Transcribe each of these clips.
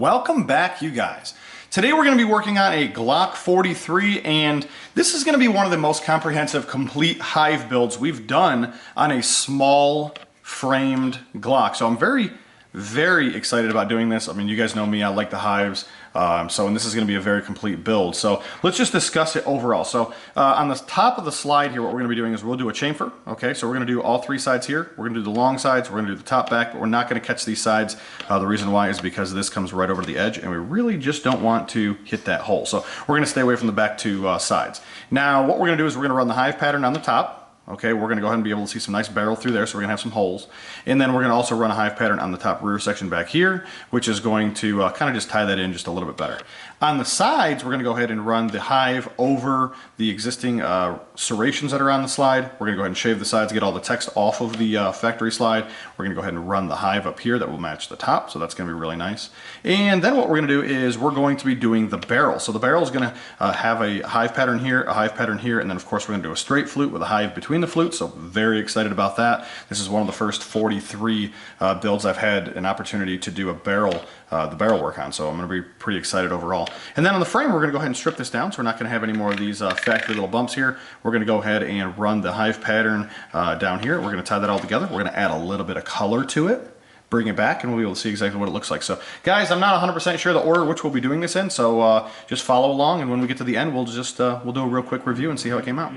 Welcome back, you guys. Today we're going to be working on a Glock 43, and this is going to be one of the most comprehensive complete Hive builds we've done on a small framed Glock. So I'm very excited about doing this. I mean, you guys know me, I like the Hives. And this is going to be a very complete build. So let's just discuss it overall. So on the top of the slide here, what we're going to be doing is we'll do a chamfer. Okay, so we're going to do all three sides here. We're going to do the long sides, we're going to do the top back, but we're not going to catch these sides. The reason why is because this comes right over the edge, and we really just don't want to hit that hole. So we're going to stay away from the back two sides. Now, what we're going to do is we're going to run the Hive pattern on the top. Okay, we're going to go ahead and be able to see some nice barrel through there, so we're going to have some holes. And then we're going to also run a Hive pattern on the top rear section back here, which is going to kind of just tie that in just a little bit better. On the sides, we're going to go ahead and run the Hive over the existing serrations that are on the slide. We're going to go ahead and shave the sides, get all the text off of the factory slide. We're going to go ahead and run the Hive up here that will match the top, so that's going to be really nice. And then what we're going to do is we're going to be doing the barrel. So the barrel is going to have a Hive pattern here, a Hive pattern here, and then of course we're going to do a straight flute with a Hive between the flutes, so very excited about that. This is one of the first 43 builds I've had an opportunity to do a barrel, the barrel work on, so I'm going to be pretty excited overall. And then on the frame, we're going to go ahead and strip this down, so we're not going to have any more of these factory little bumps here. We're going to go ahead and run the Hive pattern down here. We're going to tie that all together. We're going to add a little bit of color to it, bring it back, and we'll be able to see exactly what it looks like. So guys, I'm not 100% sure the order which we'll be doing this in, so just follow along, and when we get to the end, we'll just we'll do a real quick review and see how it came out.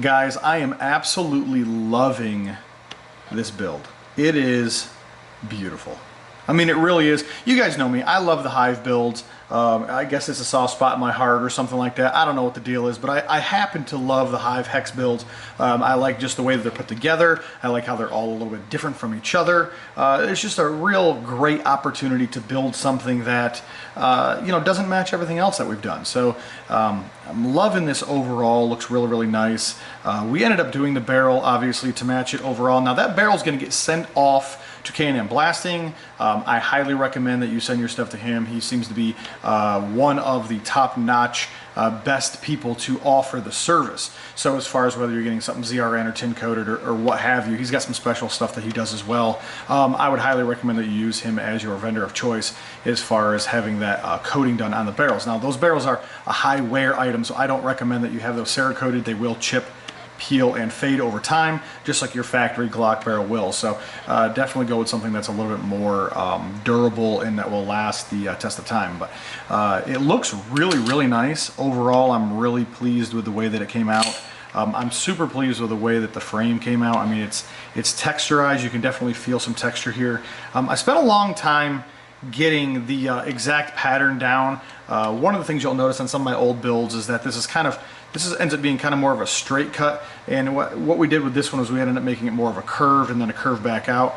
Guys, I am absolutely loving this build. It is beautiful. I mean, it really is. You guys know me. I love the Hive builds. I guess it's a soft spot in my heart or something like that. I don't know what the deal is, but I happen to love the Hive hex builds. I like just the way that they're put together. I like how they're all a little bit different from each other. It's just a real great opportunity to build something that you know, doesn't match everything else that we've done. So I'm loving this overall. Looks really, really nice. We ended up doing the barrel, obviously, to match it overall. Now that barrel is going to get sent off to K&M Blasting. I highly recommend that you send your stuff to him. He seems to be one of the top-notch best people to offer the service. So as far as whether you're getting something ZRN or tin coated or what have you, he's got some special stuff that he does as well. I would highly recommend that you use him as your vendor of choice as far as having that coating done on the barrels. Now those barrels are a high wear item, so I don't recommend that you have those Cerakoted. They will chip, peel, and fade over time, just like your factory Glock barrel will. So definitely go with something that's a little bit more durable and that will last the test of time. But it looks really, really nice. Overall, I'm really pleased with the way that it came out. I'm super pleased with the way that the frame came out. I mean, it's texturized. You can definitely feel some texture here. I spent a long time getting the exact pattern down. One of the things you'll notice on some of my old builds is that this ends up being kind of more of a straight cut, and what we did with this one was we ended up making it more of a curve and then a curve back out.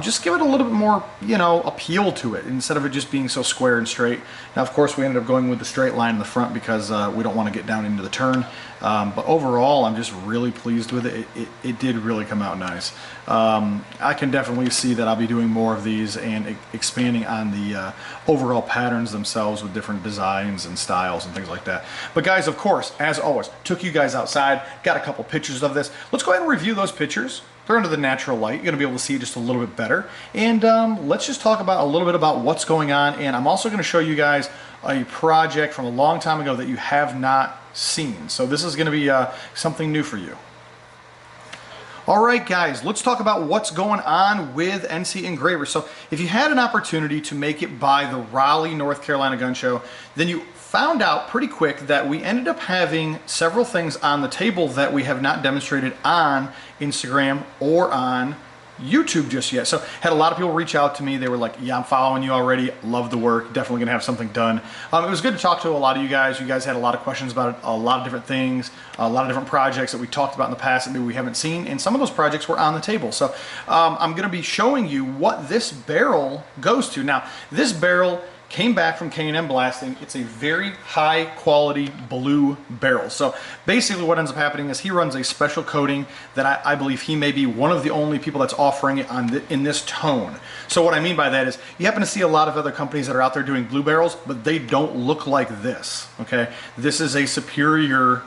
Just give it a little bit more, you know, appeal to it instead of it just being so square and straight. Now, of course, we ended up going with the straight line in the front because we don't want to get down into the turn. But overall, I'm just really pleased with it. It did really come out nice. I can definitely see that I'll be doing more of these and expanding on the overall patterns themselves with different designs and styles and things like that. But guys, of course, as always, took you guys outside, got a couple pictures of this. Let's go ahead and review those pictures. They're under the natural light. You're going to be able to see just a little bit better. And let's just talk about a little bit about what's going on. And I'm also going to show you guys a project from a long time ago that you have not seen. So this is going to be something new for you. All right, guys, let's talk about what's going on with NCEngravers. So if you had an opportunity to make it by the Raleigh, North Carolina gun show, then you found out pretty quick that we ended up having several things on the table that we have not demonstrated on Instagram or on YouTube just yet. So had a lot of people reach out to me. They were like, yeah, I'm following you already, love the work, definitely gonna have something done. It was good to talk to a lot of you guys. You guys had a lot of questions about a lot of different things, a lot of different projects that we talked about in the past that maybe we haven't seen, and some of those projects were on the table. So I'm gonna be showing you what this barrel goes to. Now, this barrel came back from K&M Blasting. It's a very high quality blue barrel. So basically what ends up happening is he runs a special coating that I believe he may be one of the only people that's offering it in this tone. So what I mean by that is you happen to see a lot of other companies that are out there doing blue barrels, but they don't look like this, okay? This is a superior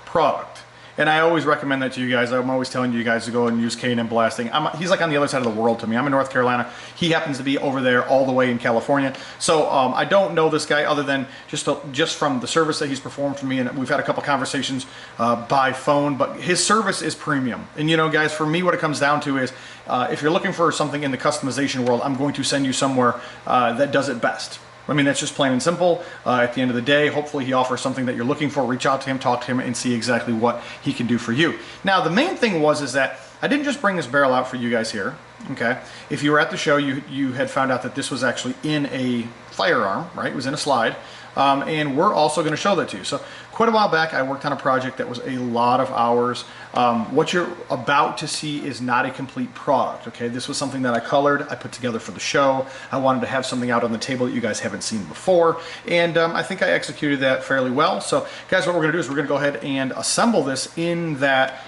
product. And I always recommend that to you guys. I'm always telling you guys to go and use K&M Blasting. He's like on the other side of the world to me. I'm in North Carolina. He happens to be over there all the way in California. So I don't know this guy other than just from the service that he's performed for me. And we've had a couple conversations by phone, but his service is premium. And you know, guys, for me, what it comes down to is if you're looking for something in the customization world, I'm going to send you somewhere that does it best. I mean, that's just plain and simple. At the end of the day, hopefully he offers something that you're looking for. Reach out to him, talk to him, and see exactly what he can do for you. Now, the main thing is that I didn't just bring this barrel out for you guys here, okay? If you were at the show, you had found out that this was actually in a firearm, right? It was in a slide. And we're also going to show that to you. So quite a while back, I worked on a project that was a lot of hours. What you're about to see is not a complete product, okay? This was something that I colored, I put together for the show. I wanted to have something out on the table that you guys haven't seen before, and I think I executed that fairly well. So guys, what we're gonna do is we're gonna go ahead and assemble this in that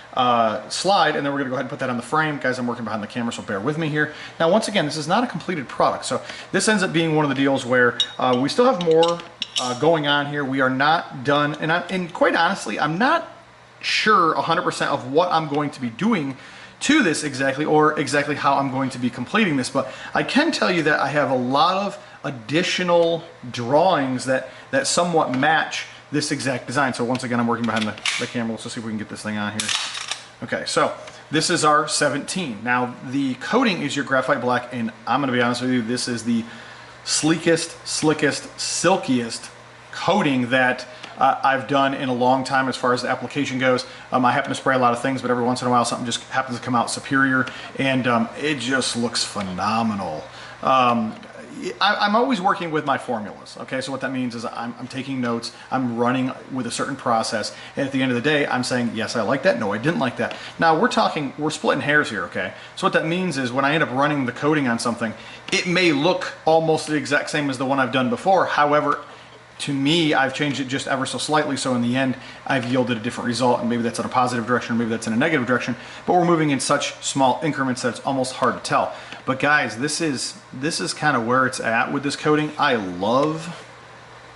slide, and then we're gonna go ahead and put that on the frame. Guys, I'm working behind the camera, so bear with me here. Now, once again, this is not a completed product, so this ends up being one of the deals where we still have more going on here. We are not done, and quite honestly, I'm not sure 100% of what I'm going to be doing to this exactly, or exactly how I'm going to be completing this, but I can tell you that I have a lot of additional drawings that somewhat match this exact design. So once again, I'm working behind the camera. Let's just see if we can get this thing on here. Okay, so this is our 17. Now, the coating is your graphite black, and I'm gonna be honest with you, this is the sleekest, slickest, silkiest coating that I've done in a long time as far as the application goes. I happen to spray a lot of things, but every once in a while something just happens to come out superior, and it just looks phenomenal. I'm always working with my formulas, okay? So what that means is I'm taking notes, I'm running with a certain process, and at the end of the day, I'm saying, yes, I like that, no, I didn't like that. Now, we're splitting hairs here, okay? So what that means is when I end up running the coating on something, it may look almost the exact same as the one I've done before. However, to me, I've changed it just ever so slightly, so in the end, I've yielded a different result, and maybe that's in a positive direction, or maybe that's in a negative direction, but we're moving in such small increments that it's almost hard to tell. But guys, this is kind of where it's at with this coating. I love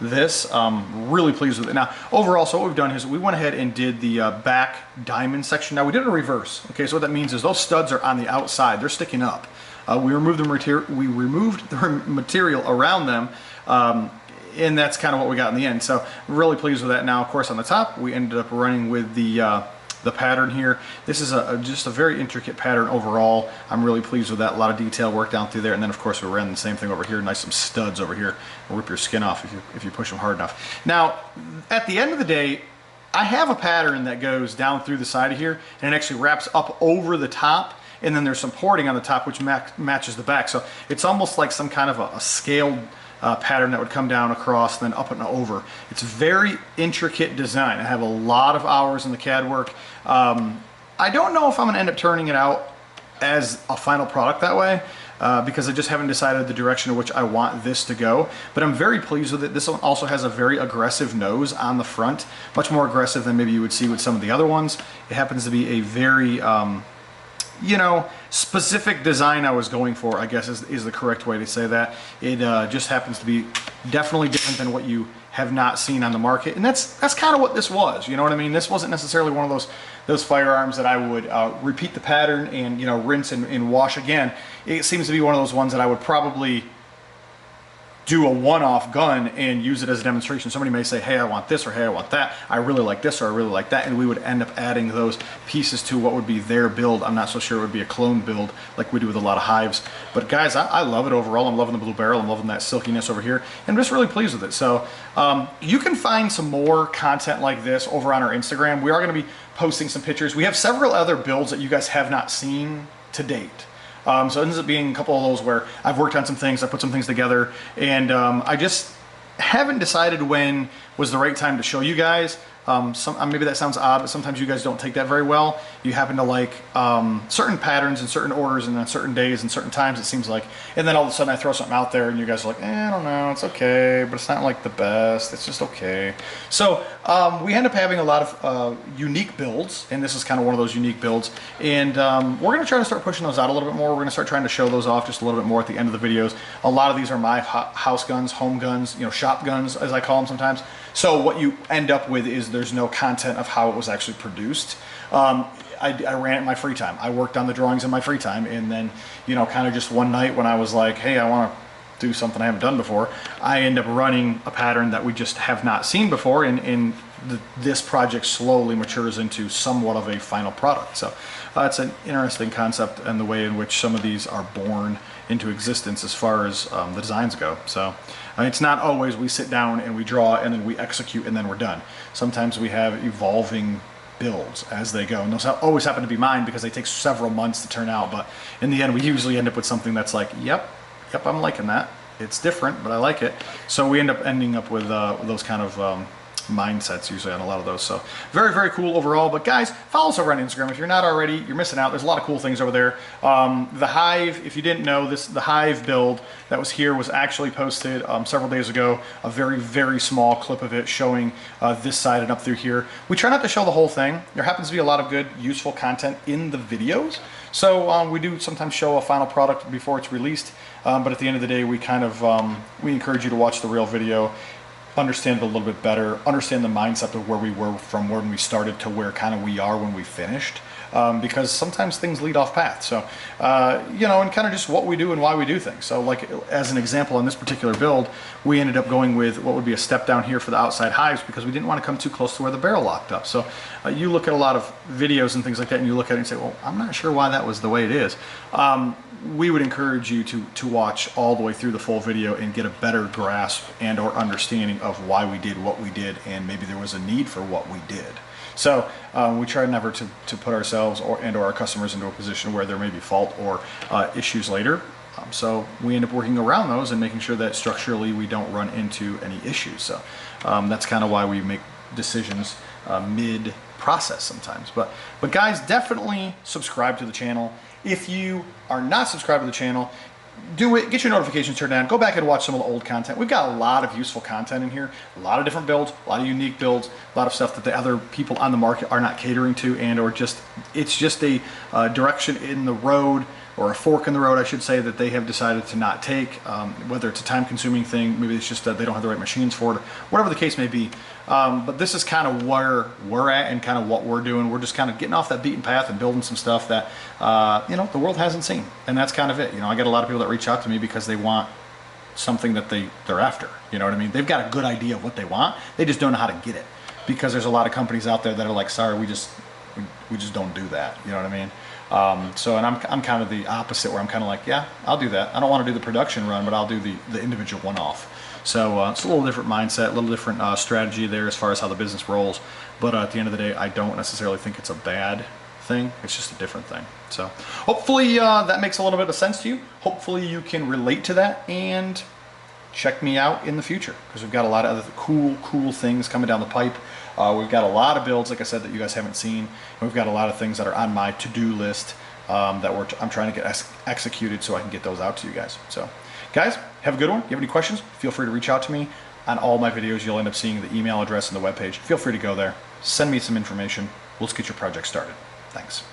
this. Really pleased with it. Now, overall, so what we've done is we went ahead and did the back diamond section. Now, we did it in reverse, okay? So what that means is those studs are on the outside. They're sticking up. We removed the material around them, and that's kind of what we got in the end. So really pleased with that. Now, of course, on the top, we ended up running with the pattern here. This is just a very intricate pattern overall. I'm really pleased with that. A lot of detail work down through there. And then, of course, we ran the same thing over here. Nice some studs over here. Will rip your skin off if you push them hard enough. Now, at the end of the day, I have a pattern that goes down through the side of here, and it actually wraps up over the top. And then there's some porting on the top, which matches the back. So it's almost like some kind of a scaled pattern that would come down across, then up and over. It's very intricate design. I have a lot of hours in the CAD work. I don't know if I'm gonna end up turning it out as a final product that way, because I just haven't decided the direction in which I want this to go, but I'm very pleased with it. This one also has a very aggressive nose on the front, much more aggressive than maybe you would see with some of the other ones. It happens to be a very, you know, specific design I was going for, I guess is the correct way to say that. It just happens to be definitely different than what you have not seen on the market, and that's kind of what this was. You know what I mean? This wasn't necessarily one of those firearms that I would repeat the pattern and, you know, rinse and wash again. It seems to be one of those ones that I would probably do a one-off gun and use it as a demonstration. Somebody may say, hey, I want this, or hey, I want that. I really like this, or I really like that, and we would end up adding those pieces to what would be their build. I'm not so sure it would be a clone build like we do with a lot of Hives. But guys, I love it overall. I'm loving the blue barrel. I'm loving that silkiness over here. And I'm just really pleased with it. So you can find some more content like this over on our Instagram. We are going to be posting some pictures. We have several other builds that you guys have not seen to date. So it ends up being a couple of those where I've worked on some things, I put some things together, and I just haven't decided when was the right time to show you guys. Maybe that sounds odd, but sometimes you guys don't take that very well. You happen to like certain patterns and certain orders and on certain days and certain times, it seems like, and then all of a sudden I throw something out there and you guys are like, I don't know, it's okay, but it's not like the best, it's just okay. So we end up having a lot of unique builds, and this is kind of one of those unique builds, and we're going to try to start pushing those out a little bit more. We're going to start trying to show those off just a little bit more at the end of the videos. A lot of these are my house guns, home guns, you know, shop guns, as I call them sometimes. So what you end up with is there's no content of how it was actually produced. I ran it in my free time. I worked on the drawings in my free time, and then, you know, kind of just one night when I was like, hey, I want to do something I haven't done before, I end up running a pattern that we just have not seen before, and this project slowly matures into somewhat of a final product. So it's an interesting concept, and the way in which some of these are born into existence as far as the designs go. So it's not always we sit down and we draw and then we execute and then we're done. Sometimes we have evolving builds as they go, and those always happen to be mine because they take several months to turn out, but in the end we usually end up with something that's like, yep, I'm liking that. It's different, but I like it. So we end up ending up with those kind of mindsets usually on a lot of those. So very, very cool overall. But guys, follow us over on Instagram. If you're not already, you're missing out. There's a lot of cool things over there. The Hive, if you didn't know, the Hive build that was here was actually posted several days ago. A very, very small clip of it showing this side and up through here. We try not to show the whole thing. There happens to be a lot of good, useful content in the videos. So we do sometimes show a final product before it's released. But at the end of the day, we kind of, we encourage you to watch the real video, understand it a little bit better, understand the mindset of where we were from when we started to where kind of we are when we finished, because sometimes things lead off path. So, you know, and kind of just what we do and why we do things. So like as an example on this particular build, we ended up going with what would be a step down here for the outside hives because we didn't want to come too close to where the barrel locked up. So you look at a lot of videos and things like that and you look at it and say, well, I'm not sure why that was the way it is. We would encourage you to watch all the way through the full video and get a better grasp and or understanding of why we did what we did, and maybe there was a need for what we did. So we try never to put ourselves or our customers into a position where there may be fault or issues later. So we end up working around those and making sure that structurally we don't run into any issues. So that's kind of why we make decisions mid-process sometimes. But guys, definitely subscribe to the channel. If you are not subscribed to the channel, do it, get your notifications turned on, go back and watch some of the old content. We've got a lot of useful content in here, a lot of different builds, a lot of unique builds, a lot of stuff that the other people on the market are not catering to, and or just, it's just a direction in the road, or a fork in the road, I should say, that they have decided to not take, whether it's a time-consuming thing, maybe it's just that they don't have the right machines for it, whatever the case may be. But this is kind of where we're at and kind of what we're doing. We're just kind of getting off that beaten path and building some stuff that, you know, the world hasn't seen. And that's kind of it. You know, I get a lot of people that reach out to me because they want something that they're after. You know what I mean? They've got a good idea of what they want. They just don't know how to get it. Because there's a lot of companies out there that are like, sorry, we just don't do that. You know what I mean? And I'm kind of the opposite, where I'm kind of like, yeah, I'll do that. I don't want to do the production run, but I'll do the individual one-off. So it's a little different mindset, a little different strategy there as far as how the business rolls. But at the end of the day, I don't necessarily think it's a bad thing. It's just a different thing. So hopefully that makes a little bit of sense to you. Hopefully you can relate to that and check me out in the future, because we've got a lot of other cool things coming down the pipe. We've got a lot of builds, like I said, that you guys haven't seen. And we've got a lot of things that are on my to-do list that I'm trying to get executed so I can get those out to you guys. So, guys, have a good one. If you have any questions, feel free to reach out to me. On all my videos, you'll end up seeing the email address and the webpage. Feel free to go there. Send me some information. Let's get your project started. Thanks.